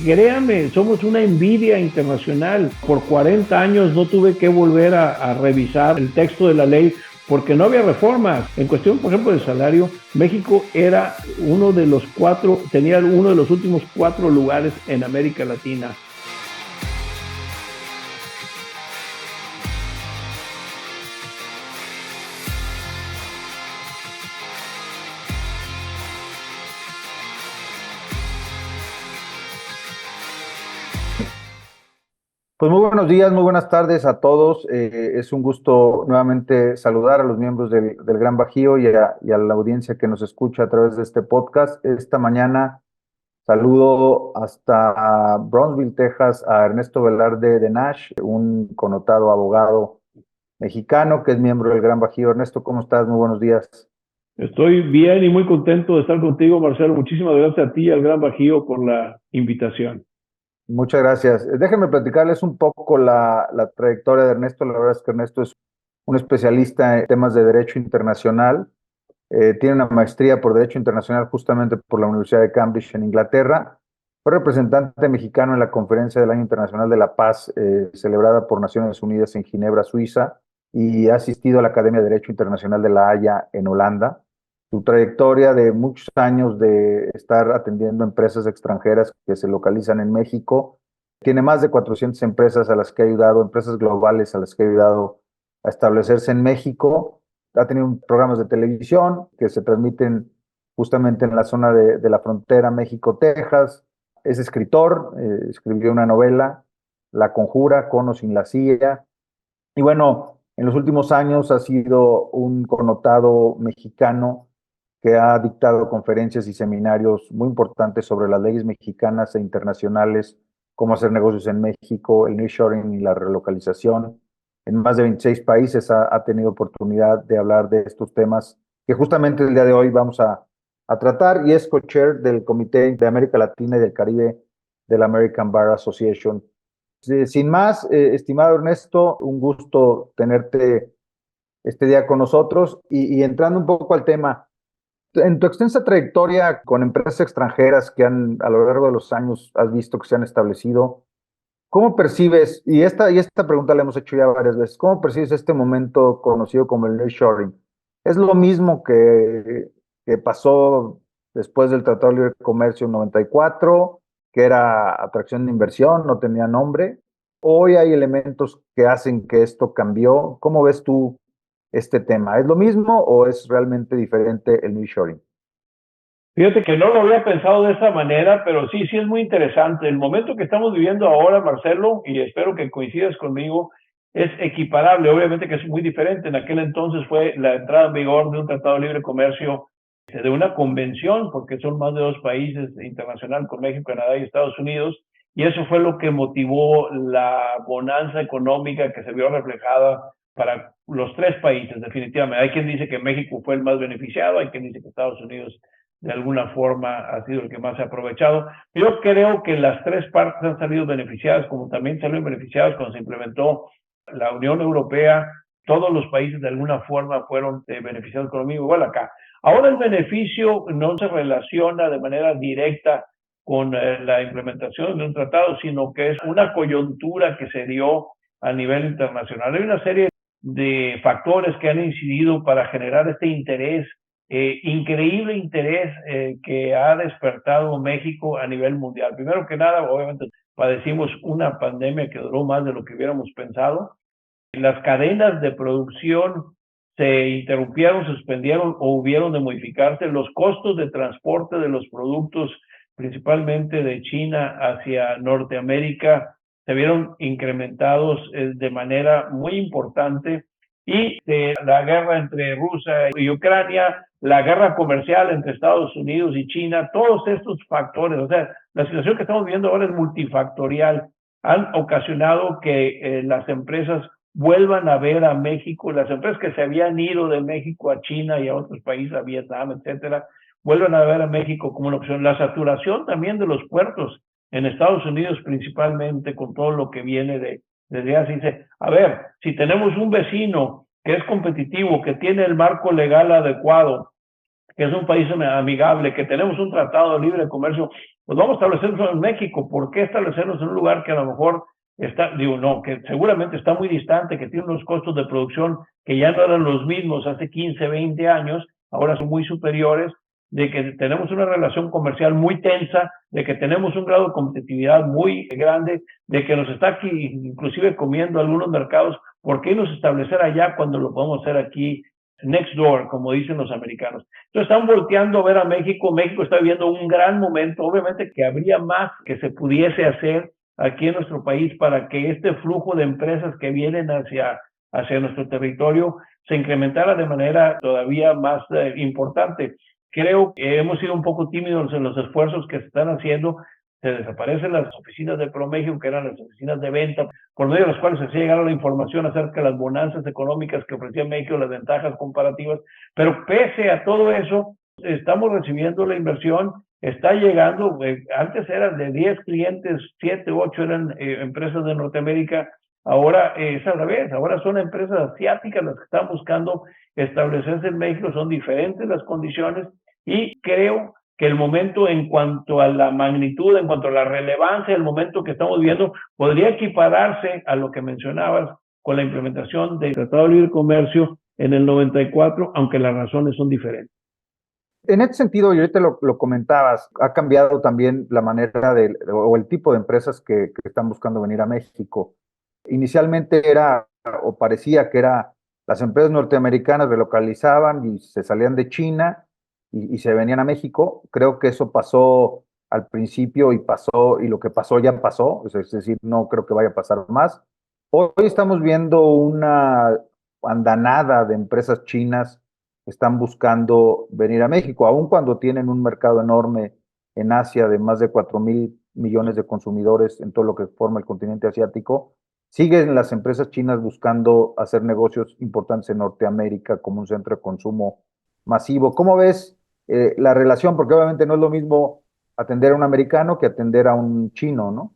créame, somos una envidia internacional. Por 40 años no tuve que volver a revisar el texto de la ley porque no había reformas. En cuestión, por ejemplo, del salario, México era uno de los cuatro, tenía uno de los últimos 4 lugares en América Latina. Pues muy buenos días, muy buenas tardes a todos. Es un gusto nuevamente saludar a los miembros del Gran Bajío y a la audiencia que nos escucha a través de este podcast. Esta mañana saludo hasta Brownsville, Texas, a Ernesto Velarde de Nash, un connotado abogado mexicano que es miembro del Gran Bajío. Ernesto, ¿cómo estás? Muy buenos días. Estoy bien y muy contento de estar contigo, Marcelo. Muchísimas gracias a ti y al Gran Bajío por la invitación. Muchas gracias. Déjenme platicarles un poco la trayectoria de Ernesto. La verdad es que Ernesto es un especialista en temas de derecho internacional. Tiene una maestría por Derecho Internacional justamente por la Universidad de Cambridge en Inglaterra. Fue representante mexicano en la Conferencia del Año Internacional de la Paz, celebrada por Naciones Unidas en Ginebra, Suiza, y ha asistido a la Academia de Derecho Internacional de La Haya en Holanda. Su trayectoria de muchos años de estar atendiendo empresas extranjeras que se localizan en México, tiene más de 400 empresas a las que ha ayudado, empresas globales a las que ha ayudado a establecerse en México. Ha tenido programas de televisión que se transmiten justamente en la zona de la frontera México-Texas. Es escritor, escribió una novela, La Conjura, con o sin la silla. Y bueno, en los últimos años ha sido un connotado mexicano que ha dictado conferencias y seminarios muy importantes sobre las leyes mexicanas e internacionales, cómo hacer negocios en México, el nearshoring y la relocalización. En más de 26 países ha tenido oportunidad de hablar de estos temas que justamente el día de hoy vamos a tratar, y es co-chair del Comité de América Latina y del Caribe de la American Bar Association. Sin más, estimado Ernesto, un gusto tenerte este día con nosotros y entrando un poco al tema. En tu extensa trayectoria con empresas extranjeras que a lo largo de los años has visto que se han establecido, ¿cómo percibes, y esta pregunta la hemos hecho ya varias veces, cómo percibes este momento conocido como el nearshoring? ¿Es lo mismo que pasó después del Tratado de Libre Comercio en 94, que era atracción de inversión, no tenía nombre? ¿Hoy hay elementos que hacen que esto cambió? ¿Cómo ves tú este tema? ¿Es lo mismo o es realmente diferente el nearshoring? Fíjate que no lo había pensado de esa manera, pero sí es muy interesante. El momento que estamos viviendo ahora, Marcelo, y espero que coincidas conmigo, es equiparable. Obviamente que es muy diferente. En aquel entonces fue la entrada en vigor de un tratado de libre comercio, de una convención, porque son más de 2 países internacional con México, Canadá y Estados Unidos, y eso fue lo que motivó la bonanza económica que se vio reflejada para los 3 países, definitivamente. Hay quien dice que México fue el más beneficiado, hay quien dice que Estados Unidos de alguna forma ha sido el que más se ha aprovechado. Yo creo que las 3 partes han salido beneficiadas, como también salieron beneficiadas cuando se implementó la Unión Europea. Todos los países de alguna forma fueron beneficiados con lo mismo, igual acá. Ahora el beneficio no se relaciona de manera directa con la implementación de un tratado, sino que es una coyuntura que se dio a nivel internacional. Hay una serie de factores que han incidido para generar este interés, increíble interés que ha despertado México a nivel mundial. Primero que nada, obviamente, padecimos una pandemia que duró más de lo que hubiéramos pensado. Las cadenas de producción se interrumpieron, suspendieron o hubieron de modificarse. Los costos de transporte de los productos, principalmente de China hacia Norteamérica, se vieron incrementados de manera muy importante. Y la guerra entre Rusia y Ucrania, la guerra comercial entre Estados Unidos y China, todos estos factores, o sea, la situación que estamos viendo ahora es multifactorial, han ocasionado que las empresas vuelvan a ver a México, las empresas que se habían ido de México a China y a otros países, a Vietnam, etcétera, vuelvan a ver a México como una opción. La saturación también de los puertos en Estados Unidos, principalmente con todo lo que viene desde así, dice, a ver, si tenemos un vecino que es competitivo, que tiene el marco legal adecuado, que es un país amigable, que tenemos un tratado de libre comercio, pues vamos a establecernos en México. ¿Por qué establecernos en un lugar que a lo mejor está, digo, no, que seguramente está muy distante, que tiene unos costos de producción que ya no eran los mismos hace 15, 20 años, ahora son muy superiores, de que tenemos una relación comercial muy tensa, de que tenemos un grado de competitividad muy grande, de que nos está aquí inclusive comiendo algunos mercados? ¿Por qué nos establecer allá cuando lo podemos hacer aquí next door, como dicen los americanos? Entonces están volteando a ver a México. México está viviendo un gran momento. Obviamente que habría más que se pudiese hacer aquí en nuestro país para que este flujo de empresas que vienen hacia nuestro territorio se incrementara de manera todavía más importante. Creo que hemos sido un poco tímidos en los esfuerzos que se están haciendo. Se desaparecen las oficinas de ProMéxico, que eran las oficinas de venta, por medio de las cuales se hacía llegar la información acerca de las bonanzas económicas que ofrecía México, las ventajas comparativas. Pero pese a todo eso, estamos recibiendo la inversión, está llegando. Antes eran de 10 clientes, 7, 8 eran empresas de Norteamérica. Ahora es al revés, ahora son empresas asiáticas las que están buscando establecerse en México. Son diferentes las condiciones, y creo que el momento, en cuanto a la magnitud, en cuanto a la relevancia del momento que estamos viviendo, podría equipararse a lo que mencionabas con la implementación del Tratado de Libre Comercio en el 94, aunque las razones son diferentes. En este sentido, y ahorita lo comentabas, ha cambiado también la manera o el tipo de empresas que están buscando venir a México. Inicialmente era, o parecía que era, las empresas norteamericanas relocalizaban y se salían de China y se venían a México. Creo que eso pasó al principio y lo que pasó ya pasó, es decir, no creo que vaya a pasar más. Hoy estamos viendo una andanada de empresas chinas que están buscando venir a México, aun cuando tienen un mercado enorme en Asia de más de 4,000 millones de consumidores en todo lo que forma el continente asiático. Siguen las empresas chinas buscando hacer negocios importantes en Norteamérica como un centro de consumo masivo. ¿Cómo ves la relación? Porque obviamente no es lo mismo atender a un americano que atender a un chino, ¿no?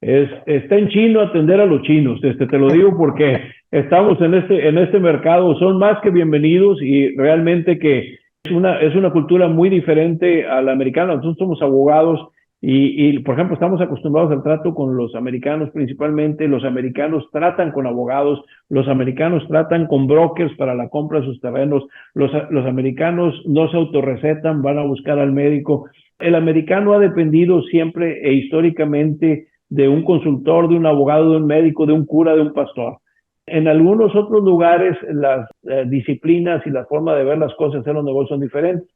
Está en chino atender a los chinos. Te lo digo porque estamos en este mercado. Son más que bienvenidos, y realmente que es una cultura muy diferente a la americana. Nosotros somos abogados y, por ejemplo, estamos acostumbrados al trato con los americanos principalmente. Los americanos tratan con abogados, los americanos tratan con brokers para la compra de sus terrenos. Los americanos no se autorrecetan, van a buscar al médico. El americano ha dependido siempre e históricamente de un consultor, de un abogado, de un médico, de un cura, de un pastor. En algunos otros lugares las disciplinas y la forma de ver las cosas, hacer los negocios son diferentes.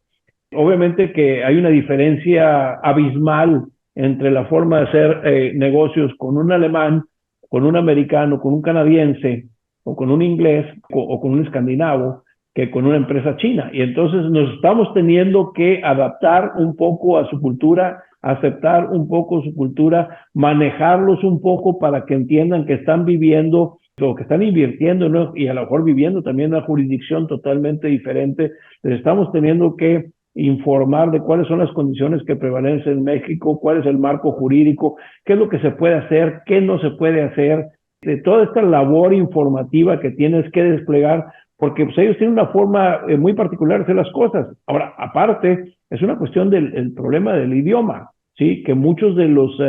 Obviamente que hay una diferencia abismal entre la forma de hacer negocios con un alemán, con un americano, con un canadiense, o con un inglés, o con un escandinavo, que con una empresa china. Y entonces nos estamos teniendo que adaptar un poco a su cultura, aceptar un poco su cultura, manejarlos un poco para que entiendan que están viviendo o que están invirtiendo, ¿no? Y a lo mejor viviendo también en una jurisdicción totalmente diferente. Les estamos teniendo que informar de cuáles son las condiciones que prevalecen en México, cuál es el marco jurídico, qué es lo que se puede hacer, qué no se puede hacer, de toda esta labor informativa que tienes que desplegar, porque pues, ellos tienen una forma muy particular de hacer las cosas. Ahora, aparte, es una cuestión del problema del idioma, ¿sí? Que muchos de los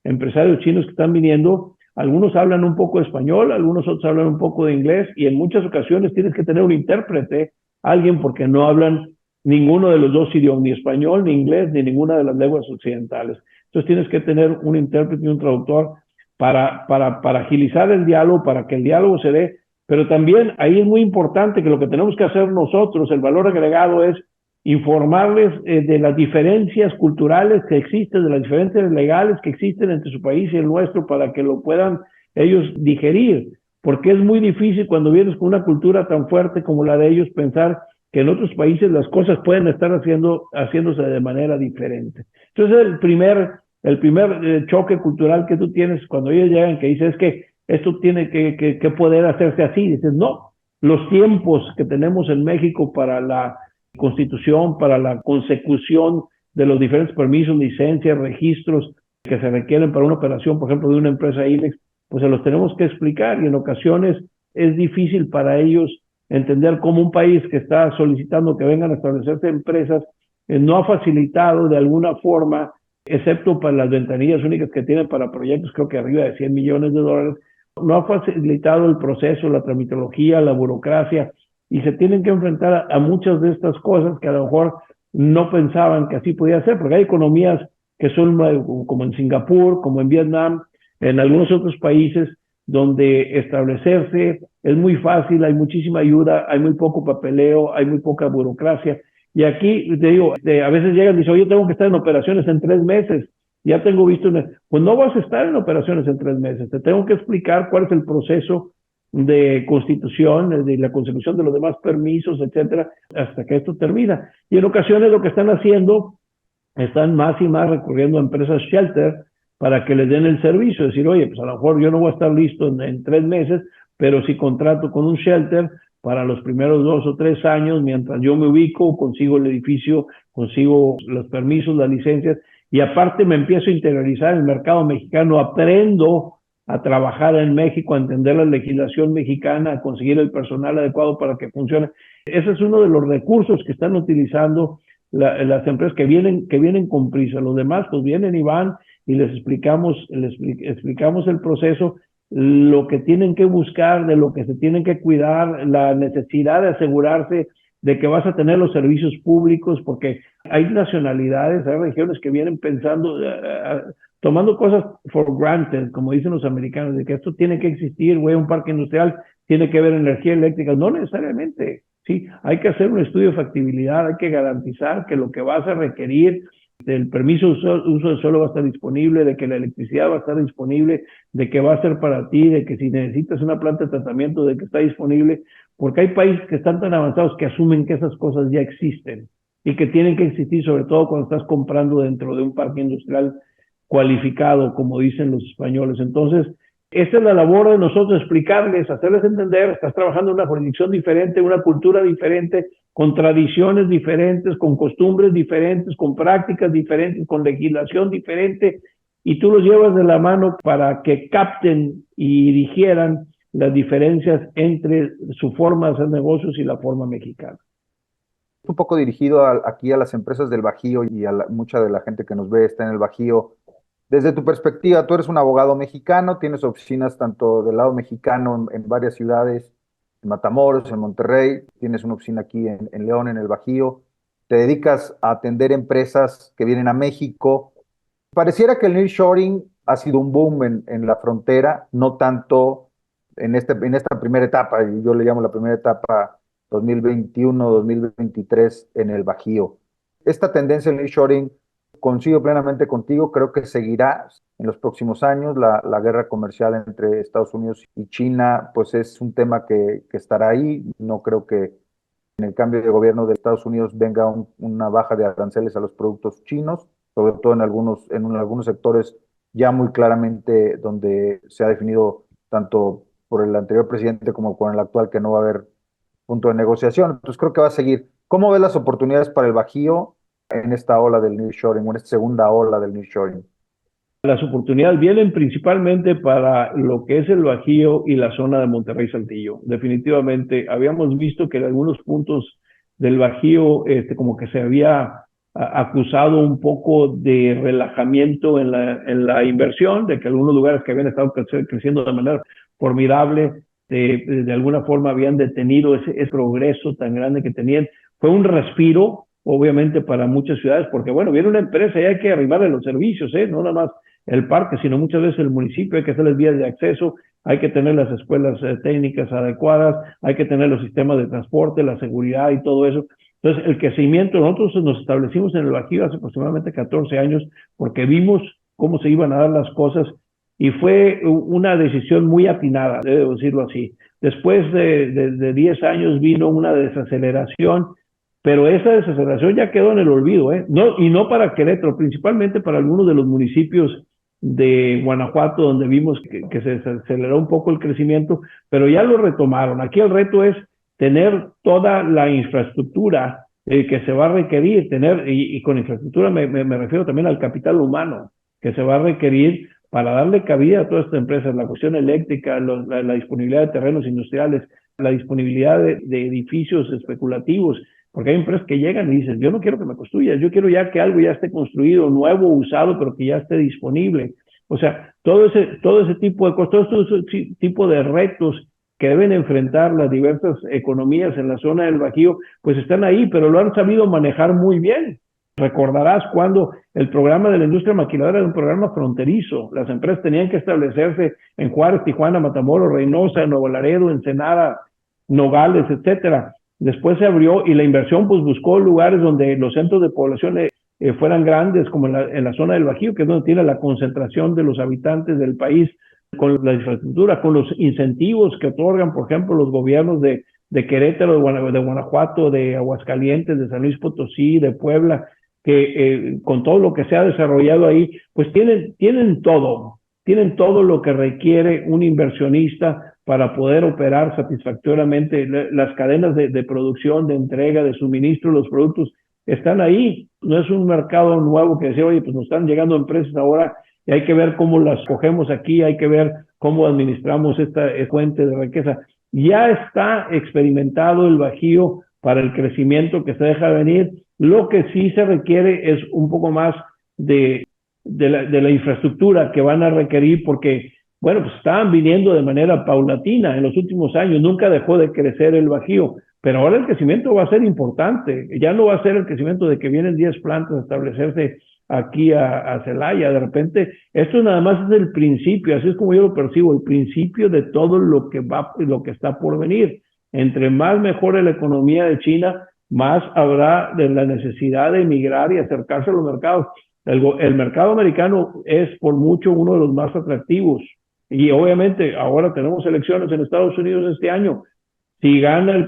empresarios chinos que están viniendo, algunos hablan un poco de español, algunos otros hablan un poco de inglés, y en muchas ocasiones tienes que tener un intérprete, alguien, porque no hablan ninguno de los dos idiomas, ni español, ni inglés, ni ninguna de las lenguas occidentales. Entonces tienes que tener un intérprete y un traductor para agilizar el diálogo, para que el diálogo se dé. Pero también ahí es muy importante que lo que tenemos que hacer nosotros, el valor agregado, es informarles de las diferencias culturales que existen, de las diferencias legales que existen entre su país y el nuestro, para que lo puedan ellos digerir. Porque es muy difícil cuando vienes con una cultura tan fuerte como la de ellos pensar que en otros países las cosas pueden estar haciéndose de manera diferente. Entonces el primer choque cultural que tú tienes cuando ellos llegan, que dices, es que esto tiene que poder hacerse así. Dices, no, los tiempos que tenemos en México para la constitución, para la consecución de los diferentes permisos, licencias, registros que se requieren para una operación, por ejemplo, de una empresa ILEX, pues se los tenemos que explicar, y en ocasiones es difícil para ellos entender cómo un país que está solicitando que vengan a establecerse empresas no ha facilitado de alguna forma excepto para las ventanillas únicas que tienen para proyectos, creo que arriba de $100 millones. No ha facilitado el proceso, la tramitología, la burocracia, y se tienen que enfrentar a muchas de estas cosas que a lo mejor no pensaban que así podía ser, porque hay economías que son como en Singapur, como en Vietnam, en algunos otros países, donde establecerse es muy fácil, hay muchísima ayuda, hay muy poco papeleo, hay muy poca burocracia. Y aquí, te digo, a veces llegan y dicen, oye, tengo que estar en operaciones en 3 meses. Ya tengo visto, pues no vas a estar en operaciones en 3 meses. Te tengo que explicar cuál es el proceso de constitución, de la consecución de los demás permisos, etcétera, hasta que esto termina. Y en ocasiones lo que están haciendo, están más y más recurriendo a empresas shelter para que les den el servicio. Decir, oye, pues a lo mejor yo no voy a estar listo en 3 meses, pero si contrato con un shelter para los primeros 2 o 3 años, mientras yo me ubico, consigo el edificio, consigo los permisos, las licencias, y aparte me empiezo a interiorizar en el mercado mexicano, aprendo a trabajar en México, a entender la legislación mexicana, a conseguir el personal adecuado para que funcione. Ese es uno de los recursos que están utilizando las empresas que vienen con prisa. Los demás pues vienen y van y les explicamos el proceso, lo que tienen que buscar, de lo que se tienen que cuidar, la necesidad de asegurarse de que vas a tener los servicios públicos, porque hay nacionalidades, hay regiones que vienen pensando, tomando cosas for granted, como dicen los americanos, de que esto tiene que existir, güey, un parque industrial tiene que haber energía eléctrica. No necesariamente, sí, hay que hacer un estudio de factibilidad, hay que garantizar que lo que vas a requerir, el permiso de uso del suelo va a estar disponible, de que la electricidad va a estar disponible, de que va a ser para ti, de que si necesitas una planta de tratamiento, de que está disponible, porque hay países que están tan avanzados que asumen que esas cosas ya existen y que tienen que existir, sobre todo cuando estás comprando dentro de un parque industrial cualificado, como dicen los españoles. Entonces, esta es la labor de nosotros, explicarles, hacerles entender, estás trabajando en una jurisdicción diferente, una cultura diferente, con tradiciones diferentes, con costumbres diferentes, con prácticas diferentes, con legislación diferente, y tú los llevas de la mano para que capten y digieran las diferencias entre su forma de hacer negocios y la forma mexicana. Un poco dirigido aquí a las empresas del Bajío y a mucha de la gente que nos ve está en el Bajío. Desde tu perspectiva, tú eres un abogado mexicano, tienes oficinas tanto del lado mexicano en varias ciudades, en Matamoros, en Monterrey, tienes una oficina aquí en León, en el Bajío, te dedicas a atender empresas que vienen a México. Pareciera que el nearshoring ha sido un boom en la frontera, no tanto en esta primera etapa, y yo le llamo la primera etapa 2021-2023 en el Bajío. Esta tendencia del nearshoring, coincido plenamente contigo, creo que seguirá en los próximos años. La guerra comercial entre Estados Unidos y China, pues es un tema que estará ahí. No creo que en el cambio de gobierno de Estados Unidos venga una baja de aranceles a los productos chinos, sobre todo en algunos sectores ya muy claramente donde se ha definido tanto por el anterior presidente como por el actual que no va a haber punto de negociación. Entonces creo que va a seguir. ¿Cómo ves las oportunidades para el Bajío en esta ola del nearshoring o en esta segunda ola del nearshoring? Las oportunidades vienen principalmente para lo que es el Bajío y la zona de Monterrey-Saltillo. Definitivamente, habíamos visto que en algunos puntos del Bajío como que se había acusado un poco de relajamiento en la inversión, de que algunos lugares que habían estado creciendo de manera formidable, de alguna forma habían detenido ese progreso tan grande que tenían. Fue un respiro, obviamente, para muchas ciudades, porque bueno, viene una empresa y hay que arribarle los servicios, no nada más el parque, sino muchas veces el municipio, hay que hacerles vías de acceso, hay que tener las escuelas técnicas adecuadas, hay que tener los sistemas de transporte, la seguridad y todo eso. Entonces, el crecimiento, nosotros nos establecimos en el Bajío hace aproximadamente 14 años porque vimos cómo se iban a dar las cosas y fue una decisión muy atinada, debo decirlo así. Después de 10 años vino una desaceleración, pero esa desaceleración ya quedó en el olvido, No, y no para Querétaro, principalmente para algunos de los municipios de Guanajuato, donde vimos que se aceleró un poco el crecimiento, pero ya lo retomaron. Aquí el reto es tener toda la infraestructura que se va a requerir, y con infraestructura me refiero también al capital humano que se va a requerir para darle cabida a todas estas empresas, la cuestión eléctrica, la disponibilidad de terrenos industriales, la disponibilidad de edificios especulativos, porque hay empresas que llegan y dicen, yo no quiero que me construyas, yo quiero ya que algo ya esté construido, nuevo, usado, pero que ya esté disponible. O sea, todo ese tipo de cosas, todo ese tipo de retos que deben enfrentar las diversas economías en la zona del Bajío, pues están ahí, pero lo han sabido manejar muy bien. Recordarás cuando el programa de la industria maquiladora era un programa fronterizo. Las empresas tenían que establecerse en Juárez, Tijuana, Matamoros, Reynosa, Nuevo Laredo, Ensenada, Nogales, etcétera. Después se abrió y la inversión pues buscó lugares donde los centros de población fueran grandes, como en la zona del Bajío, que es donde tiene la concentración de los habitantes del país, con la infraestructura, con los incentivos que otorgan, por ejemplo, los gobiernos de Querétaro, de Guanajuato, de Aguascalientes, de San Luis Potosí, de Puebla, que con todo lo que se ha desarrollado ahí, pues tienen todo lo que requiere un inversionista para poder operar satisfactoriamente. Las cadenas de producción, de entrega, de suministro, los productos están ahí. No es un mercado nuevo que decir, oye, pues nos están llegando empresas ahora y hay que ver cómo las cogemos aquí, hay que ver cómo administramos esta fuente de riqueza. Ya está experimentado el Bajío para el crecimiento que se deja venir. Lo que sí se requiere es un poco más de la infraestructura que van a requerir porque, bueno, pues estaban viniendo de manera paulatina en los últimos años, nunca dejó de crecer el Bajío, pero ahora el crecimiento va a ser importante, ya no va a ser el crecimiento de que vienen 10 plantas a establecerse aquí a Celaya, de repente, esto nada más es el principio, así es como yo lo percibo, el principio de todo lo que está por venir. Entre más mejore la economía de China, más habrá de la necesidad de emigrar y acercarse a los mercados. El mercado americano es por mucho uno de los más atractivos. Y obviamente ahora tenemos elecciones en Estados Unidos este año. Si gana el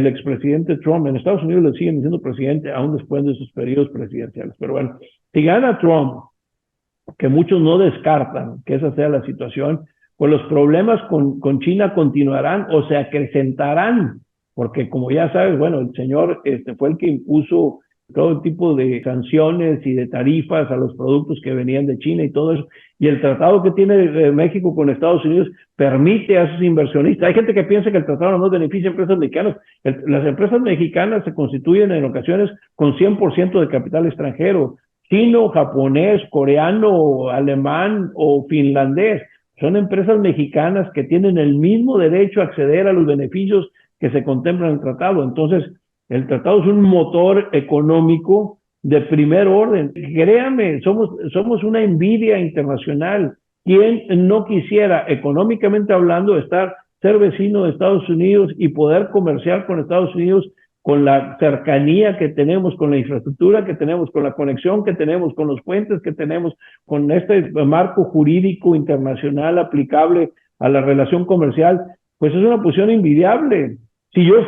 expresidente Trump, en Estados Unidos le siguen diciendo presidente aún después de sus periodos presidenciales. Pero bueno, si gana Trump, que muchos no descartan que esa sea la situación, pues los problemas con China continuarán o se acrecentarán, porque como ya sabes, bueno, el señor fue el que impuso todo tipo de sanciones y de tarifas a los productos que venían de China y todo eso. Y el tratado que tiene México con Estados Unidos permite a esos inversionistas. Hay gente que piensa que el tratado no beneficia a empresas mexicanas. Las empresas mexicanas se constituyen en ocasiones con 100% de capital extranjero. Chino, japonés, coreano, alemán o finlandés. Son empresas mexicanas que tienen el mismo derecho a acceder a los beneficios que se contemplan en el tratado. Entonces, el tratado es un motor económico de primer orden. Créame, somos una envidia internacional. ¿Quién no quisiera, económicamente hablando, ser vecino de Estados Unidos y poder comerciar con Estados Unidos con la cercanía que tenemos, con la infraestructura que tenemos, con la conexión que tenemos, con los puentes que tenemos, con este marco jurídico internacional aplicable a la relación comercial? Pues es una posición envidiable. Si yo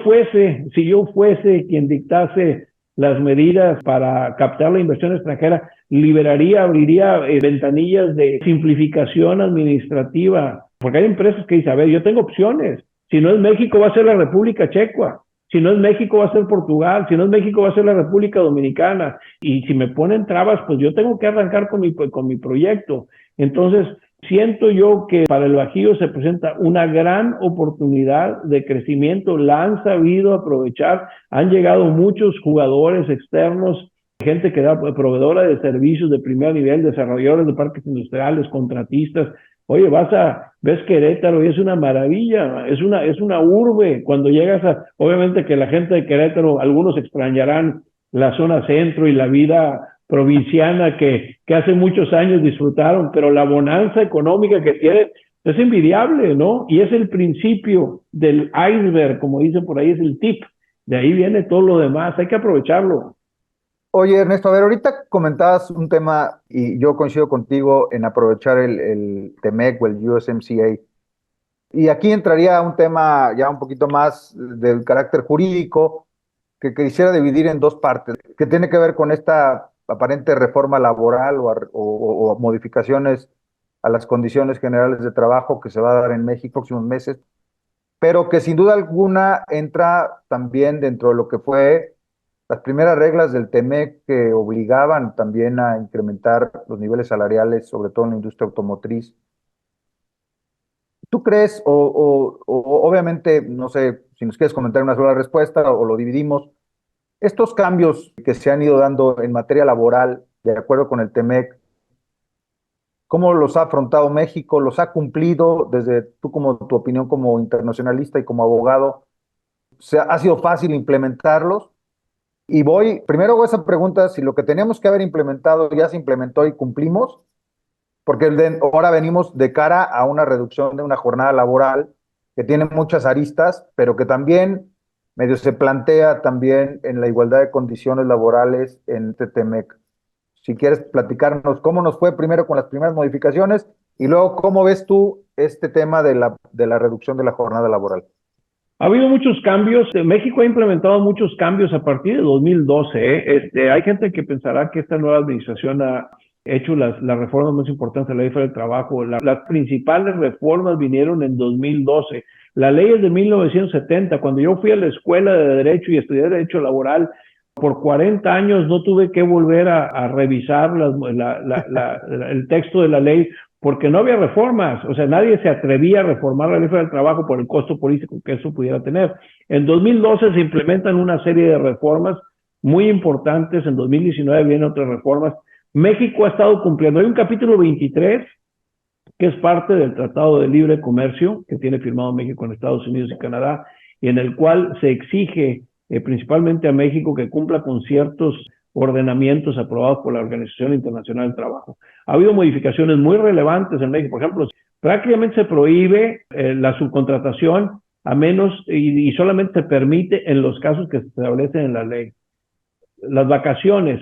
fuese quien dictase las medidas para captar la inversión extranjera, abriría ventanillas de simplificación administrativa, porque hay empresas que dicen, a ver, yo tengo opciones. Si no es México, va a ser la República Checa. Si no es México, va a ser Portugal. Si no es México, va a ser la República Dominicana. Y si me ponen trabas, pues yo tengo que arrancar con mi proyecto. Entonces, siento yo que para el Bajío se presenta una gran oportunidad de crecimiento, la han sabido aprovechar, han llegado muchos jugadores externos, gente que da proveedora de servicios de primer nivel, desarrolladores de parques industriales, contratistas. Oye, ves Querétaro y es una maravilla, es una urbe. Cuando obviamente que la gente de Querétaro, algunos extrañarán la zona centro y la vida provinciana que hace muchos años disfrutaron, pero la bonanza económica que tiene es envidiable, ¿no? Y es el principio del iceberg, como dicen por ahí, es el tip. De ahí viene todo lo demás, hay que aprovecharlo. Oye, Ernesto, a ver, ahorita comentabas un tema y yo coincido contigo en aprovechar el TEMEC o el USMCA. Y aquí entraría un tema ya un poquito más del carácter jurídico que quisiera dividir en dos partes, que tiene que ver con esta aparente reforma laboral o modificaciones a las condiciones generales de trabajo que se va a dar en México en próximos meses, pero que sin duda alguna entra también dentro de lo que fue las primeras reglas del TEMEC que obligaban también a incrementar los niveles salariales, sobre todo en la industria automotriz. ¿Tú crees, obviamente, no sé si nos quieres comentar una sola respuesta o lo dividimos, Estos cambios que se han ido dando en materia laboral, de acuerdo con el TEMEC, ¿cómo los ha afrontado México? ¿Los ha cumplido desde tú como tu opinión como internacionalista y como abogado? ¿Ha sido fácil implementarlos? Y primero hago esa pregunta, si lo que teníamos que haber implementado ya se implementó y cumplimos, porque ahora venimos de cara a una reducción de una jornada laboral que tiene muchas aristas, pero que también medio se plantea también en la igualdad de condiciones laborales en este TEMEC. Si quieres platicarnos cómo nos fue primero con las primeras modificaciones y luego cómo ves tú este tema de la reducción de la jornada laboral. Ha habido muchos cambios. México ha implementado muchos cambios a partir de 2012. Hay gente que pensará que esta nueva administración ha hecho las reformas más importantes de la ley federal del trabajo. Las principales reformas vinieron en 2012. La ley es de 1970. Cuando yo fui a la escuela de Derecho y estudié Derecho Laboral, por 40 años no tuve que volver a revisar el texto de la ley porque no había reformas, o sea, nadie se atrevía a reformar la ley federal del trabajo por el costo político que eso pudiera tener. En 2012 se implementan una serie de reformas muy importantes, en 2019 vienen otras reformas. México ha estado cumpliendo, hay un capítulo 23 que es parte del Tratado de Libre Comercio que tiene firmado México con Estados Unidos y Canadá, y en el cual se exige principalmente a México que cumpla con ciertos ordenamientos aprobados por la Organización Internacional del Trabajo. Ha habido modificaciones muy relevantes en México. Por ejemplo, prácticamente se prohíbe la subcontratación a menos y solamente se permite en los casos que se establecen en la ley. Las vacaciones,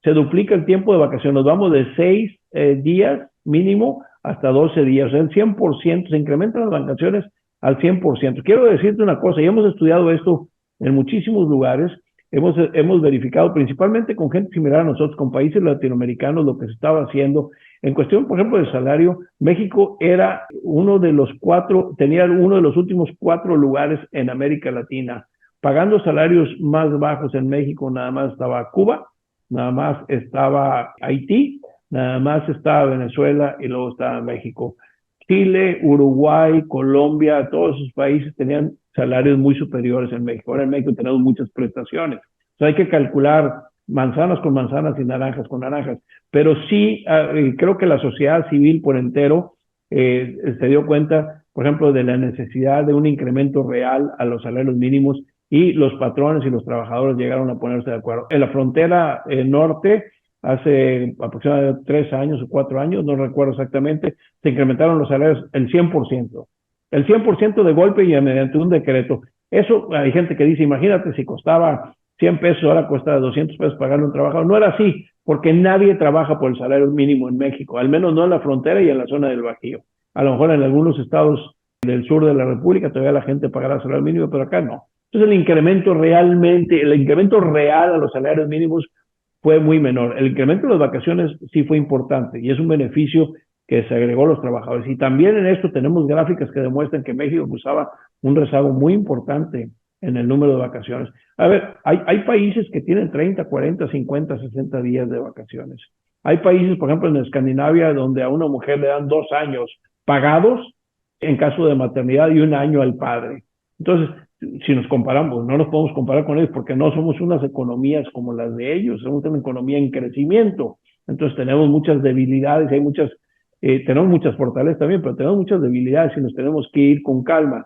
se duplica el tiempo de vacaciones. Nos vamos de 6 días mínimo hasta 12 días. O sea, el 100%, se incrementan las vacaciones al 100%. Quiero decirte una cosa, y hemos estudiado esto en muchísimos lugares. Hemos verificado principalmente con gente similar a nosotros, con países latinoamericanos, lo que se estaba haciendo. En cuestión, por ejemplo, de salario, México era tenía uno de los últimos 4 lugares en América Latina. Pagando salarios más bajos en México, nada más estaba Cuba, nada más estaba Haití, nada más estaba Venezuela y luego estaba México. Chile, Uruguay, Colombia, todos esos países tenían salarios muy superiores en México. Ahora en México tenemos muchas prestaciones. O sea, hay que calcular manzanas con manzanas y naranjas con naranjas. Pero sí, creo que la sociedad civil por entero se dio cuenta, por ejemplo, de la necesidad de un incremento real a los salarios mínimos, y los patrones y los trabajadores llegaron a ponerse de acuerdo. En la frontera norte, hace aproximadamente 3 años o 4 años, no recuerdo exactamente, se incrementaron los salarios el 100%. El 100% de golpe y mediante un decreto. Eso, hay gente que dice, imagínate si costaba 100 pesos, ahora cuesta 200 pesos pagarle a un trabajador. No era así, porque nadie trabaja por el salario mínimo en México, al menos no en la frontera y en la zona del Bajío. A lo mejor en algunos estados del sur de la República todavía la gente pagará el salario mínimo, pero acá no. Entonces el incremento real a los salarios mínimos fue muy menor. El incremento de las vacaciones sí fue importante y es un beneficio que se agregó a los trabajadores. Y también en esto tenemos gráficas que demuestran que México usaba un rezago muy importante en el número de vacaciones. A ver, hay países que tienen 30, 40, 50, 60 días de vacaciones. Hay países, por ejemplo, en Escandinavia, donde a una mujer le dan 2 años pagados en caso de maternidad y 1 año al padre. Entonces, si nos comparamos, no nos podemos comparar con ellos porque no somos unas economías como las de ellos, somos una economía en crecimiento. Entonces tenemos muchas debilidades, tenemos muchas fortalezas también, pero tenemos muchas debilidades y nos tenemos que ir con calma.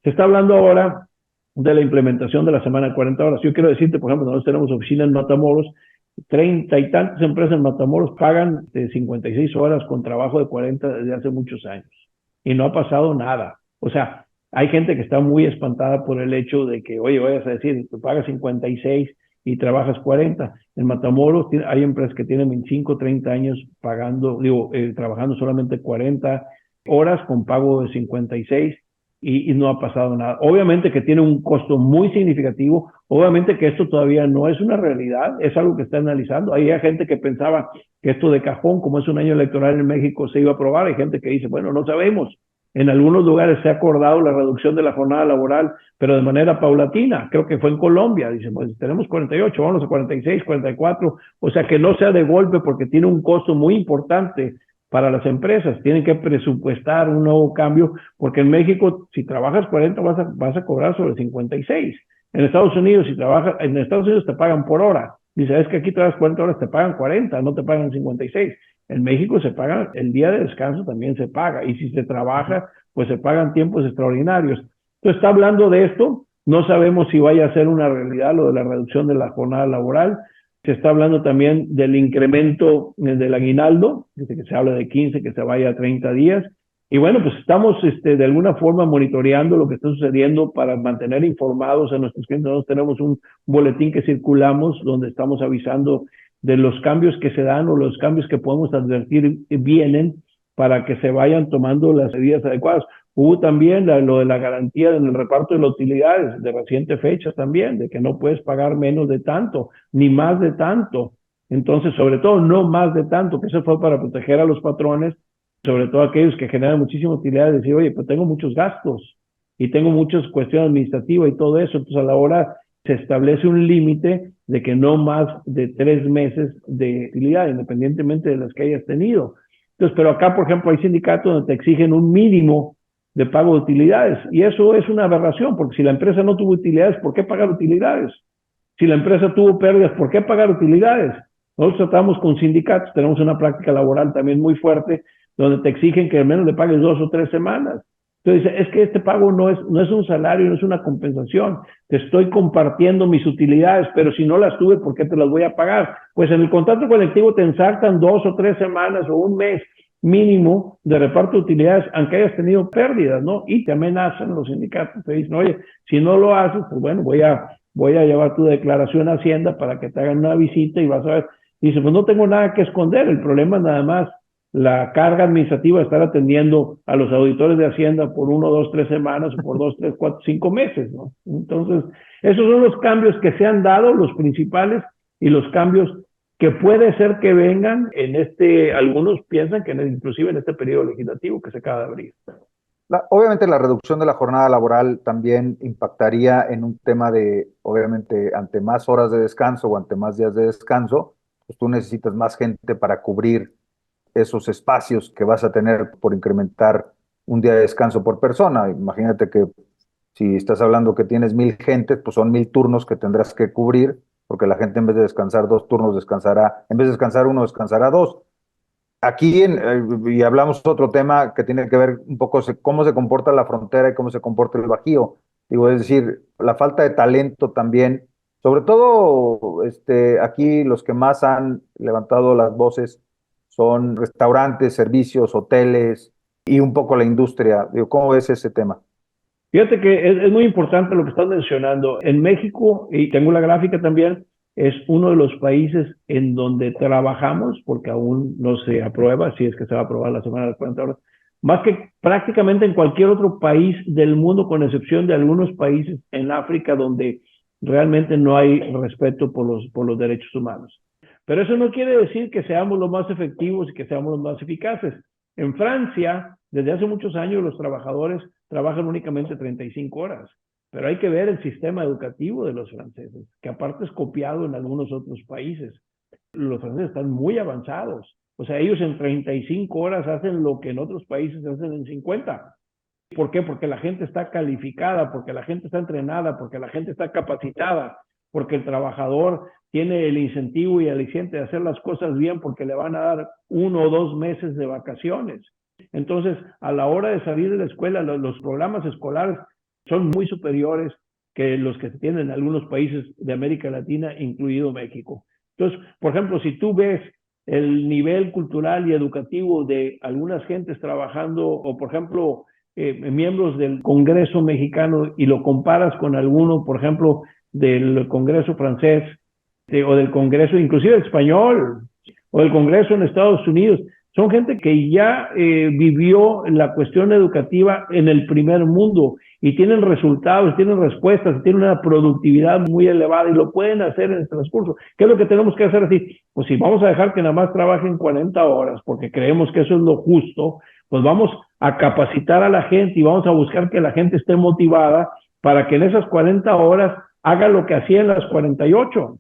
Se está hablando ahora de la implementación de la semana de 40 horas. Yo quiero decirte, por ejemplo, nosotros tenemos oficina en Matamoros, 30 y tantas empresas en Matamoros pagan de 56 horas con trabajo de 40 desde hace muchos años y no ha pasado nada. O sea, hay gente que está muy espantada por el hecho de que, oye, vayas a decir, tú pagas 56 y trabajas 40. En Matamoros hay empresas que tienen 25, 30 años trabajando solamente 40 horas con pago de 56 y no ha pasado nada. Obviamente que tiene un costo muy significativo, obviamente que esto todavía no es una realidad, es algo que está analizando. Hay gente que pensaba que esto de cajón, como es un año electoral en México, se iba a aprobar. Hay gente que dice, bueno, no sabemos. En algunos lugares se ha acordado la reducción de la jornada laboral, pero de manera paulatina. Creo que fue en Colombia. Dicen, pues tenemos 48, vamos a 46, 44. O sea, que no sea de golpe porque tiene un costo muy importante para las empresas. Tienen que presupuestar un nuevo cambio porque en México, si trabajas 40, vas a cobrar sobre 56. En Estados Unidos, si trabajas, en Estados Unidos te pagan por hora. Dice, es que aquí trabajas 40 horas, te pagan 40, no te pagan 56. En México se paga, el día de descanso también se paga. Y si se trabaja, pues se pagan tiempos extraordinarios. Entonces está hablando de esto. No sabemos si vaya a ser una realidad lo de la reducción de la jornada laboral. Se está hablando también del incremento del aguinaldo, desde que se habla de 15, que se vaya a 30 días. Y bueno, pues estamos de alguna forma monitoreando lo que está sucediendo para mantener informados a nuestros clientes. Nosotros tenemos un boletín que circulamos donde estamos avisando de los cambios que se dan o los cambios que podemos advertir vienen para que se vayan tomando las medidas adecuadas. Hubo también lo de la garantía en el reparto de las utilidades de reciente fecha también, de que no puedes pagar menos de tanto, ni más de tanto. Entonces, sobre todo, no más de tanto, que eso fue para proteger a los patrones, sobre todo aquellos que generan muchísimas utilidades, decir, oye, pues tengo muchos gastos y tengo muchas cuestiones administrativas y todo eso. Entonces, a la hora se establece un límite de que no más de 3 meses de utilidad, independientemente de las que hayas tenido. Entonces, pero acá, por ejemplo, hay sindicatos donde te exigen un mínimo de pago de utilidades. Y eso es una aberración, porque si la empresa no tuvo utilidades, ¿por qué pagar utilidades? Si la empresa tuvo pérdidas, ¿por qué pagar utilidades? Nosotros tratamos con sindicatos, tenemos una práctica laboral también muy fuerte, donde te exigen que al menos le pagues 2 o 3 semanas. Entonces, es que este pago no es un salario, no es una compensación. Te estoy compartiendo mis utilidades, pero si no las tuve, ¿por qué te las voy a pagar? Pues en el contrato colectivo te ensartan 2 o 3 semanas o un mes mínimo de reparto de utilidades, aunque hayas tenido pérdidas, ¿no? Y te amenazan los sindicatos, te dicen, oye, si no lo haces, pues bueno, voy a llevar tu declaración a Hacienda para que te hagan una visita y vas a ver. Y dice, pues no tengo nada que esconder, el problema es nada más la carga administrativa de estar atendiendo a los auditores de Hacienda por 1, 2, 3 semanas o por 2, 3, 4, 5 meses, ¿no? Entonces, esos son los cambios que se han dado, los principales, y los cambios que puede ser que vengan algunos piensan que inclusive en este periodo legislativo que se acaba de abrir. Obviamente la reducción de la jornada laboral también impactaría en un tema de, obviamente, ante más horas de descanso o ante más días de descanso, pues tú necesitas más gente para cubrir esos espacios que vas a tener por incrementar un día de descanso por persona. Imagínate que si estás hablando que tienes 1,000 gentes, pues son 1,000 turnos que tendrás que cubrir, porque la gente en vez de descansar 2 turnos, en vez de descansar uno, descansará 2. Aquí, y hablamos de otro tema que tiene que ver un poco cómo se comporta la frontera y cómo se comporta el Bajío. Digo, es decir, la falta de talento también, sobre todo aquí los que más han levantado las voces son restaurantes, servicios, hoteles y un poco la industria. Digo, ¿cómo ves ese tema? Fíjate que es muy importante lo que estás mencionando. En México, y tengo la gráfica también, es uno de los países en donde trabajamos, porque aún no se aprueba, si es que se va a aprobar la semana de las 40 horas, más que prácticamente en cualquier otro país del mundo, con excepción de algunos países en África donde realmente no hay respeto por los derechos humanos. Pero eso no quiere decir que seamos los más efectivos y que seamos los más eficaces. En Francia, desde hace muchos años, los trabajadores trabajan únicamente 35 horas. Pero hay que ver el sistema educativo de los franceses, que aparte es copiado en algunos otros países. Los franceses están muy avanzados. O sea, ellos en 35 horas hacen lo que en otros países hacen en 50. ¿Por qué? Porque la gente está calificada, porque la gente está entrenada, porque la gente está capacitada, porque el trabajador tiene el incentivo y el aliciente de hacer las cosas bien porque le van a dar 1 o 2 meses de vacaciones. Entonces, a la hora de salir de la escuela, los programas escolares son muy superiores que los que se tienen en algunos países de América Latina, incluido México. Entonces, por ejemplo, si tú ves el nivel cultural y educativo de algunas gentes trabajando, o por ejemplo, miembros del Congreso mexicano, y lo comparas con alguno, por ejemplo, del Congreso francés, o del Congreso inclusive español, o del Congreso en Estados Unidos, son gente que ya vivió la cuestión educativa en el primer mundo y tienen resultados, tienen respuestas, tienen una productividad muy elevada y lo pueden hacer en el transcurso. ¿Qué es lo que tenemos que hacer así? Pues si vamos a dejar que nada más trabajen 40 horas porque creemos que eso es lo justo, pues vamos a capacitar a la gente y vamos a buscar que la gente esté motivada para que en esas 40 horas haga lo que hacía en las 48.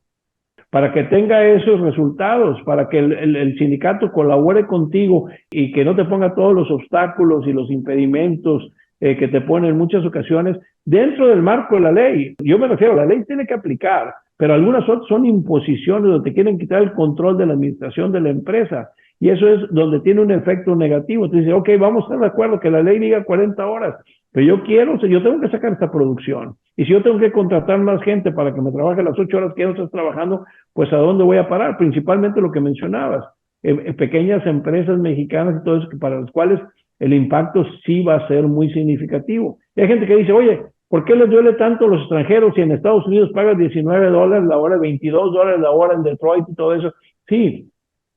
Para que tenga esos resultados, para que el sindicato colabore contigo y que no te ponga todos los obstáculos y los impedimentos que te pone en muchas ocasiones dentro del marco de la ley. Yo me refiero, la ley tiene que aplicar, pero algunas otras son imposiciones donde te quieren quitar el control de la administración de la empresa. Y eso es donde tiene un efecto negativo. Te dice, ok, vamos a estar de acuerdo que la ley diga 40 horas, pero yo tengo que sacar esta producción. Y si yo tengo que contratar más gente para que me trabaje las 8 horas que ya no estás trabajando, pues ¿a dónde voy a parar? Principalmente lo que mencionabas, pequeñas empresas mexicanas y todo eso, para las cuales el impacto sí va a ser muy significativo. Y hay gente que dice, oye, ¿por qué les duele tanto a los extranjeros si en Estados Unidos pagan $19 la hora, $22 la hora en Detroit y todo eso? Sí,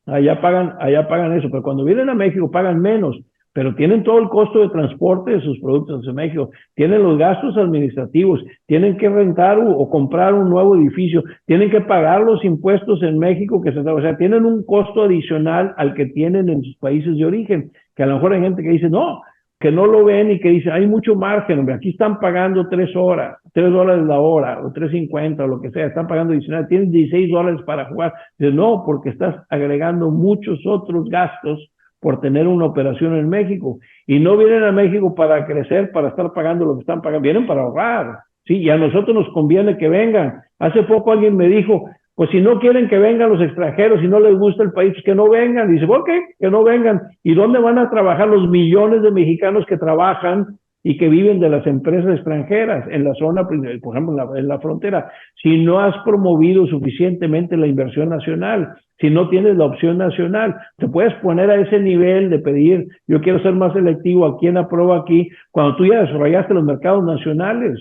allá pagan eso, pero cuando vienen a México pagan menos, pero tienen todo el costo de transporte de sus productos en México, tienen los gastos administrativos, tienen que rentar o comprar un nuevo edificio, tienen que pagar los impuestos en México, o sea, tienen un costo adicional al que tienen en sus países de origen, que a lo mejor hay gente que dice, no, que no lo ven y que dice, hay mucho margen, hombre, aquí están pagando 3 horas, $3 la hora, o 3.50, o lo que sea, están pagando adicional, tienes $16 para jugar. Dice, no, porque estás agregando muchos otros gastos por tener una operación en México. Y no vienen a México para crecer, para estar pagando lo que están pagando, vienen para ahorrar. Sí, y a nosotros nos conviene que vengan. Hace poco alguien me dijo, pues si no quieren que vengan los extranjeros, si no les gusta el país, pues que no vengan. Dice, ok, que no vengan. ¿Y dónde van a trabajar los millones de mexicanos que trabajan y que viven de las empresas extranjeras en la zona, por ejemplo, en la frontera? Si no has promovido suficientemente la inversión nacional, si no tienes la opción nacional, te puedes poner a ese nivel de pedir, yo quiero ser más selectivo a quién aprueba aquí, cuando tú ya desarrollaste los mercados nacionales.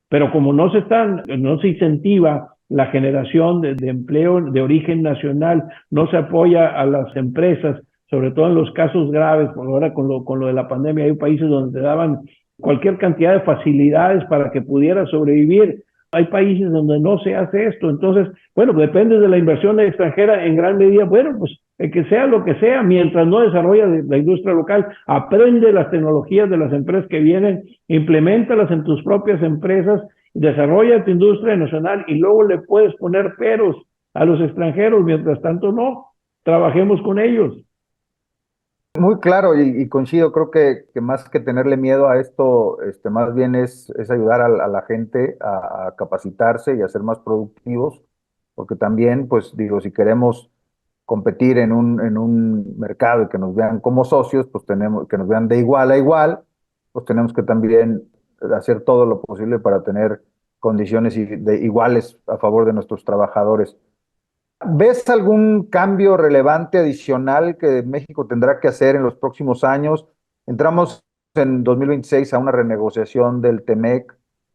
Pero como no se incentiva la generación de empleo de origen nacional, no se apoya a las empresas, sobre todo en los casos graves, por ahora con lo de la pandemia, hay países donde te daban cualquier cantidad de facilidades para que pudieras sobrevivir. Hay países donde no se hace esto. Entonces, bueno, depende de la inversión extranjera en gran medida. Bueno, pues que sea lo que sea, mientras no desarrolla la industria local, aprende las tecnologías de las empresas que vienen, implementalas en tus propias empresas, desarrolla tu industria nacional y luego le puedes poner peros a los extranjeros. Mientras tanto, no, trabajemos con ellos. Muy claro y coincido, creo que más que tenerle miedo a esto, más bien es ayudar a la gente a capacitarse y a ser más productivos, porque también, pues digo, si queremos competir en un mercado y que nos vean como socios, pues tenemos que nos vean de igual a igual, pues tenemos que también hacer todo lo posible para tener condiciones iguales a favor de nuestros trabajadores. ¿Ves algún cambio relevante adicional que México tendrá que hacer en los próximos años? Entramos en 2026 a una renegociación del TEMEC.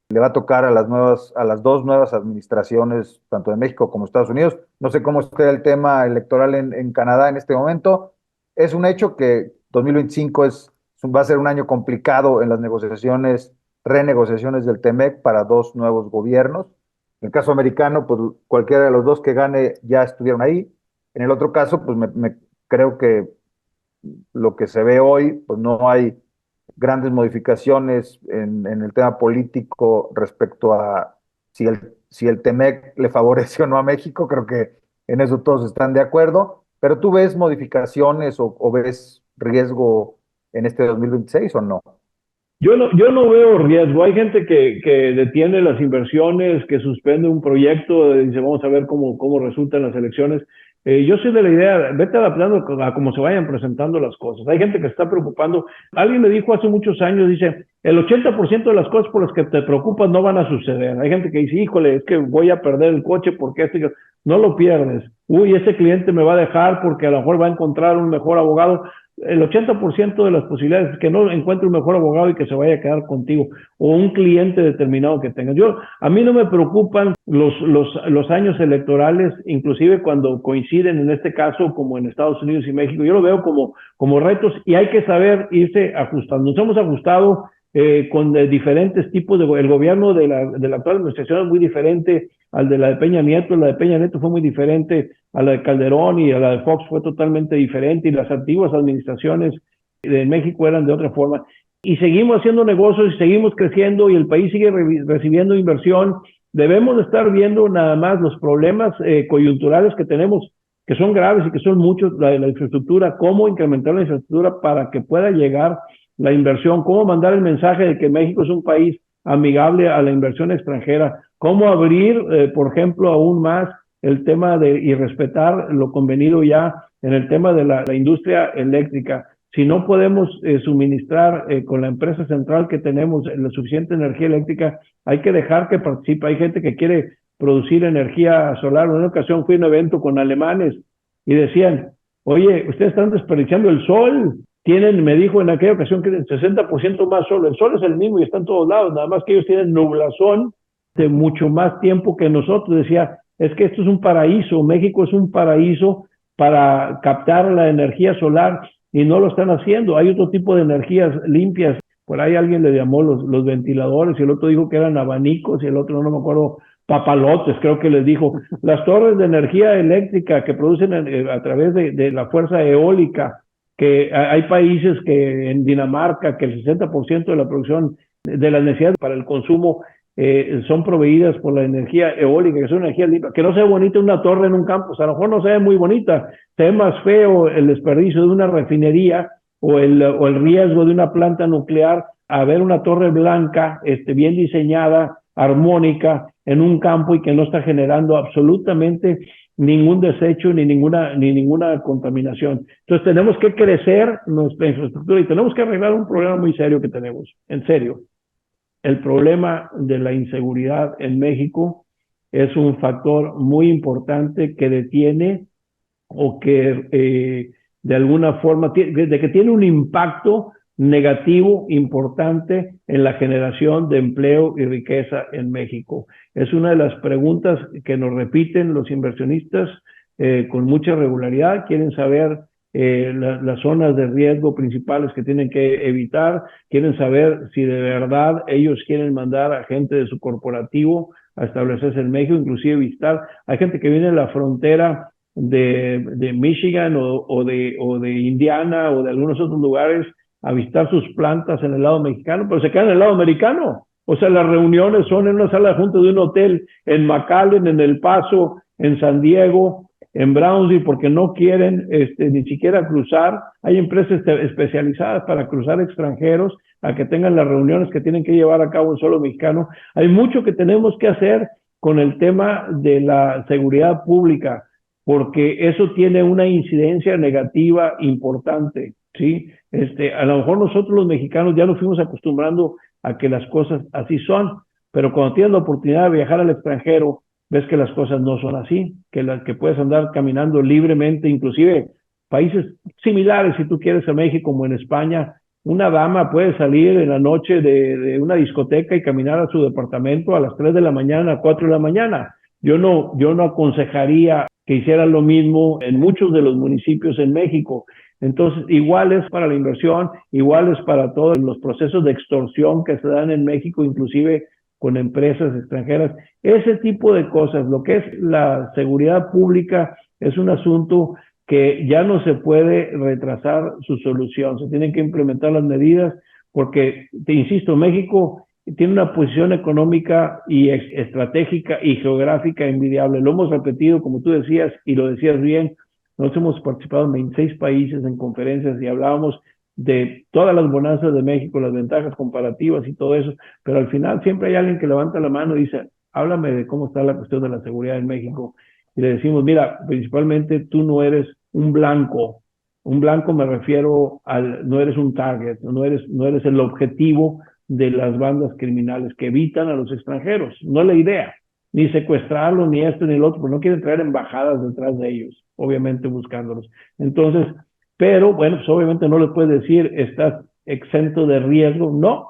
Le va a tocar a las dos nuevas administraciones, tanto de México como Estados Unidos. No sé cómo esté el tema electoral en Canadá en este momento. Es un hecho que 2025 va a ser un año complicado en las renegociaciones del TEMEC para dos nuevos gobiernos. En el caso americano, pues cualquiera de los dos que gane ya estuvieron ahí. En el otro caso, pues creo que lo que se ve hoy, pues no hay grandes modificaciones en el tema político respecto a si el TEMEC le favorece o no a México. Creo que en eso todos están de acuerdo. Pero ¿tú ves modificaciones o ves riesgo en este 2026 o no? Yo no veo riesgo. Hay gente que detiene las inversiones, que suspende un proyecto, dice vamos a ver cómo resultan las elecciones. Yo soy de la idea, vete adaptando a cómo se vayan presentando las cosas. Hay gente que se está preocupando. Alguien me dijo hace muchos años, dice, el 80% de las cosas por las que te preocupas no van a suceder. Hay gente que dice, híjole, es que voy a perder el coche porque no lo pierdes. Uy, ese cliente me va a dejar porque a lo mejor va a encontrar un mejor abogado. El 80% de las posibilidades es que no encuentre un mejor abogado y que se vaya a quedar contigo, o un cliente determinado que tengas. A mí no me preocupan los años electorales, inclusive cuando coinciden en este caso, como en Estados Unidos y México. Yo lo veo como retos y hay que saber irse ajustando. Nos hemos ajustado con diferentes tipos el gobierno de la actual administración es muy diferente al de la de Peña Nieto. La de Peña Nieto fue muy diferente a la de Calderón, y a la de Fox fue totalmente diferente, y las antiguas administraciones de México eran de otra forma. Y seguimos haciendo negocios y seguimos creciendo y el país sigue recibiendo inversión. Debemos de estar viendo nada más los problemas coyunturales que tenemos, que son graves y que son muchos, la infraestructura, cómo incrementar la infraestructura para que pueda llegar la inversión, cómo mandar el mensaje de que México es un país amigable a la inversión extranjera, cómo abrir, por ejemplo, aún más el tema de y respetar lo convenido ya en el tema de la industria eléctrica. Si no podemos suministrar con la empresa central que tenemos la suficiente energía eléctrica, hay que dejar que participe. Hay gente que quiere producir energía solar. En una ocasión fui a un evento con alemanes y decían, oye, ustedes están desperdiciando el sol. Tienen, me dijo en aquella ocasión que el 60% más sol. El sol es el mismo y está en todos lados, nada más que ellos tienen nublazón de mucho más tiempo que nosotros. Decía, es que esto es un paraíso, México es un paraíso para captar la energía solar y no lo están haciendo. Hay otro tipo de energías limpias. Por ahí alguien le llamó los ventiladores y el otro dijo que eran abanicos y el otro no me acuerdo, papalotes, creo que les dijo. Las torres de energía eléctrica que producen a través de la fuerza eólica, que hay países que en Dinamarca que el 60% de la producción de las necesidades para el consumo son proveídas por la energía eólica, que es una energía limpia. Que no sea bonita una torre en un campo, o sea, a lo mejor no se ve muy bonita, se ve más feo el desperdicio de una refinería o el riesgo de una planta nuclear a ver una torre blanca bien diseñada, armónica, en un campo y que no está generando absolutamente ningún desecho ni ninguna contaminación. Entonces tenemos que crecer nuestra infraestructura y tenemos que arreglar un problema muy serio que tenemos, en serio. El problema de la inseguridad en México es un factor muy importante que detiene o que de alguna forma, de que tiene un impacto negativo importante en la generación de empleo y riqueza en México. Es una de las preguntas que nos repiten los inversionistas con mucha regularidad. Quieren saber las zonas de riesgo principales que tienen que evitar, quieren saber si de verdad ellos quieren mandar a gente de su corporativo a establecerse en México, inclusive visitar. Hay gente que viene de la frontera de Michigan o de Indiana o de algunos otros lugares a visitar sus plantas en el lado mexicano, pero se quedan en el lado americano. O sea, las reuniones son en una sala junta de un hotel en McAllen, en El Paso, en San Diego, en Brownsville, porque no quieren ni siquiera cruzar. Hay empresas especializadas para cruzar extranjeros a que tengan las reuniones que tienen que llevar a cabo en suelo mexicano. Hay mucho que tenemos que hacer con el tema de la seguridad pública, porque eso tiene una incidencia negativa importante, ¿sí? A lo mejor nosotros los mexicanos ya nos fuimos acostumbrando a que las cosas así son, pero cuando tienes la oportunidad de viajar al extranjero, ves que las cosas no son así, que puedes andar caminando libremente, inclusive países similares, si tú quieres, a México, como en España, una dama puede salir en la noche de una discoteca y caminar a su departamento a las 3 de la mañana, a 4 de la mañana. Yo no aconsejaría que hicieran lo mismo en muchos de los municipios en México. Entonces, igual es para la inversión, igual es para todos los procesos de extorsión que se dan en México, inclusive con empresas extranjeras. Ese tipo de cosas, lo que es la seguridad pública, es un asunto que ya no se puede retrasar su solución. Se tienen que implementar las medidas porque, te insisto, México tiene una posición económica y estratégica y geográfica envidiable. Lo hemos repetido, como tú decías, y lo decías bien. Nosotros hemos participado en 26 países en conferencias y hablábamos de todas las bonanzas de México, las ventajas comparativas y todo eso, pero al final siempre hay alguien que levanta la mano y dice, háblame de cómo está la cuestión de la seguridad en México. Y le decimos, mira, principalmente tú no eres un blanco. Un blanco me refiero no eres un target, no eres el objetivo de las bandas criminales que evitan a los extranjeros. No es la idea, ni secuestrarlos, ni esto, ni el otro, porque no quieren traer embajadas detrás de ellos, obviamente buscándolos. Entonces, pero bueno, pues obviamente no les puedes decir, estás exento de riesgo, no,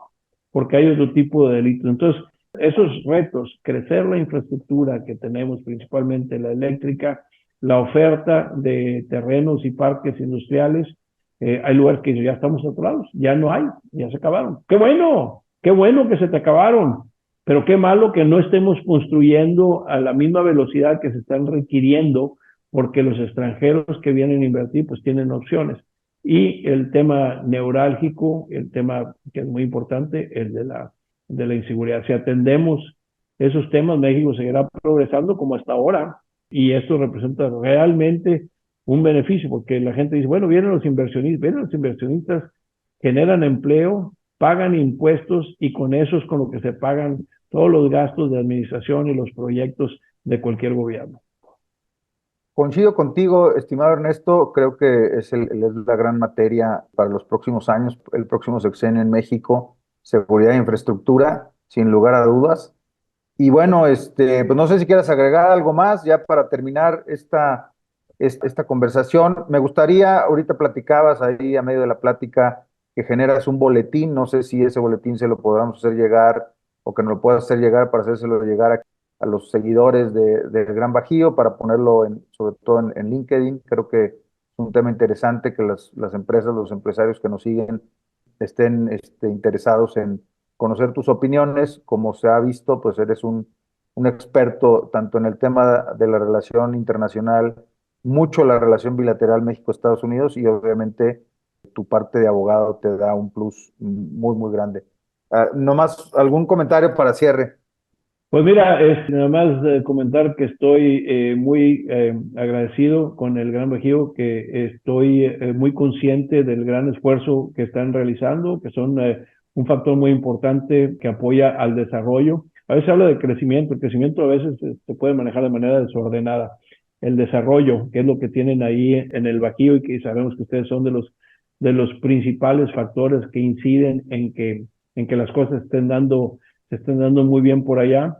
porque hay otro tipo de delitos. Entonces, esos retos, crecer la infraestructura que tenemos, principalmente la eléctrica, la oferta de terrenos y parques industriales, hay lugares que ya estamos saturados, ya no hay, ya se acabaron. ¡Qué bueno que se te acabaron! Pero qué malo que no estemos construyendo a la misma velocidad que se están requiriendo, porque los extranjeros que vienen a invertir pues tienen opciones. Y el tema neurálgico, el tema que es muy importante, el de la inseguridad. Si atendemos esos temas, México seguirá progresando como hasta ahora, y esto representa realmente un beneficio, porque la gente dice, bueno, vienen los inversionistas generan empleo, pagan impuestos y con eso es con lo que se pagan todos los gastos de administración y los proyectos de cualquier gobierno. Coincido contigo, estimado Ernesto, creo que es la gran materia para los próximos años, el próximo sexenio en México, seguridad e infraestructura, sin lugar a dudas. Y bueno, pues no sé si quieras agregar algo más ya para terminar esta conversación. Me gustaría, ahorita platicabas ahí a medio de la plática que generas un boletín, no sé si ese boletín se lo podamos hacer llegar o que nos lo puedas hacer llegar para hacérselo llegar a los seguidores del Gran Bajío para ponerlo sobre todo en LinkedIn. Creo que es un tema interesante que las empresas, los empresarios que nos siguen estén interesados en conocer tus opiniones. Como se ha visto, pues eres un experto tanto en el tema de la relación internacional, mucho la relación bilateral México-Estados Unidos y obviamente tu parte de abogado te da un plus muy, muy grande. Nomás algún comentario para cierre. Pues mira, nada más comentar que estoy muy agradecido con el Gran Bajío, que estoy muy consciente del gran esfuerzo que están realizando, que son un factor muy importante que apoya al desarrollo. A veces se habla de crecimiento, el crecimiento a veces se puede manejar de manera desordenada. El desarrollo, que es lo que tienen ahí en el Bajío y que sabemos que ustedes son de los principales factores que inciden en que las cosas se estén dando muy bien por allá.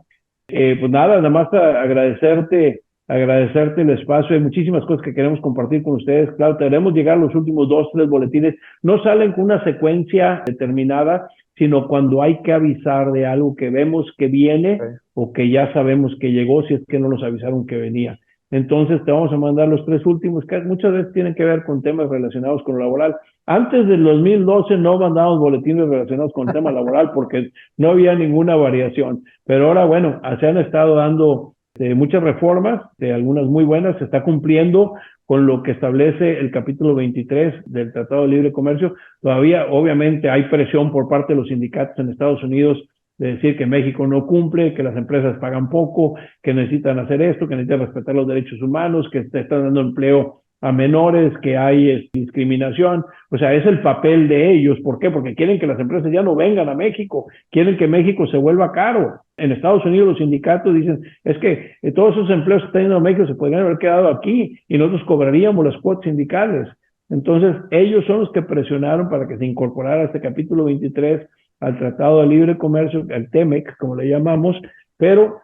Pues nada más agradecerte el espacio. Hay muchísimas cosas que queremos compartir con ustedes. Claro, tenemos llegar los últimos 2, 3 boletines. No salen con una secuencia determinada, sino cuando hay que avisar de algo que vemos que viene o que ya sabemos que llegó, si es que no nos avisaron que venía. Entonces te vamos a mandar los 3 últimos, que muchas veces tienen que ver con temas relacionados con lo laboral. Antes del 2012 no mandamos boletines relacionados con el tema laboral porque no había ninguna variación. Pero ahora, bueno, se han estado dando muchas reformas, algunas muy buenas, se está cumpliendo con lo que establece el capítulo 23 del Tratado de Libre Comercio. Todavía, obviamente, hay presión por parte de los sindicatos en Estados Unidos de decir que México no cumple, que las empresas pagan poco, que necesitan hacer esto, que necesitan respetar los derechos humanos, que están dando empleo a menores, que hay discriminación. O sea, es el papel de ellos. ¿Por qué? Porque quieren que las empresas ya no vengan a México, quieren que México se vuelva caro. En Estados Unidos los sindicatos dicen, es que todos esos empleos que están yendo a México se podrían haber quedado aquí y nosotros cobraríamos las cuotas sindicales. Entonces, ellos son los que presionaron para que se incorporara este capítulo 23 al Tratado de Libre Comercio, al TEMEC, como le llamamos, pero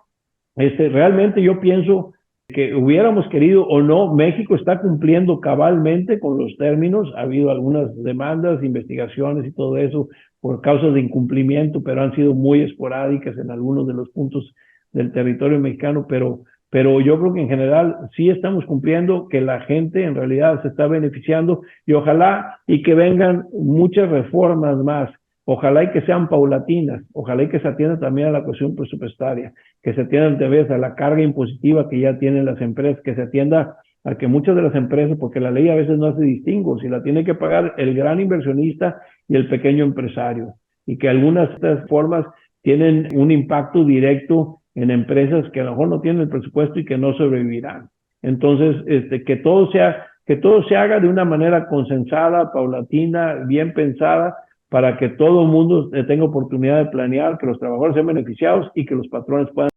realmente yo pienso que hubiéramos querido o no, México está cumpliendo cabalmente con los términos. Ha habido algunas demandas, investigaciones y todo eso por causas de incumplimiento, pero han sido muy esporádicas en algunos de los puntos del territorio mexicano, pero yo creo que en general sí estamos cumpliendo, que la gente en realidad se está beneficiando y ojalá y que vengan muchas reformas más. Ojalá y que sean paulatinas, ojalá y que se atienda también a la cuestión presupuestaria, que se atienda también a la carga impositiva que ya tienen las empresas, que se atienda a que muchas de las empresas, porque la ley a veces no hace distingo, si la tiene que pagar el gran inversionista y el pequeño empresario, y que algunas de estas formas tienen un impacto directo en empresas que a lo mejor no tienen el presupuesto y que no sobrevivirán. Entonces, que todo se haga de una manera consensada, paulatina, bien pensada, para que todo el mundo tenga oportunidad de planear, que los trabajadores sean beneficiados y que los patrones puedan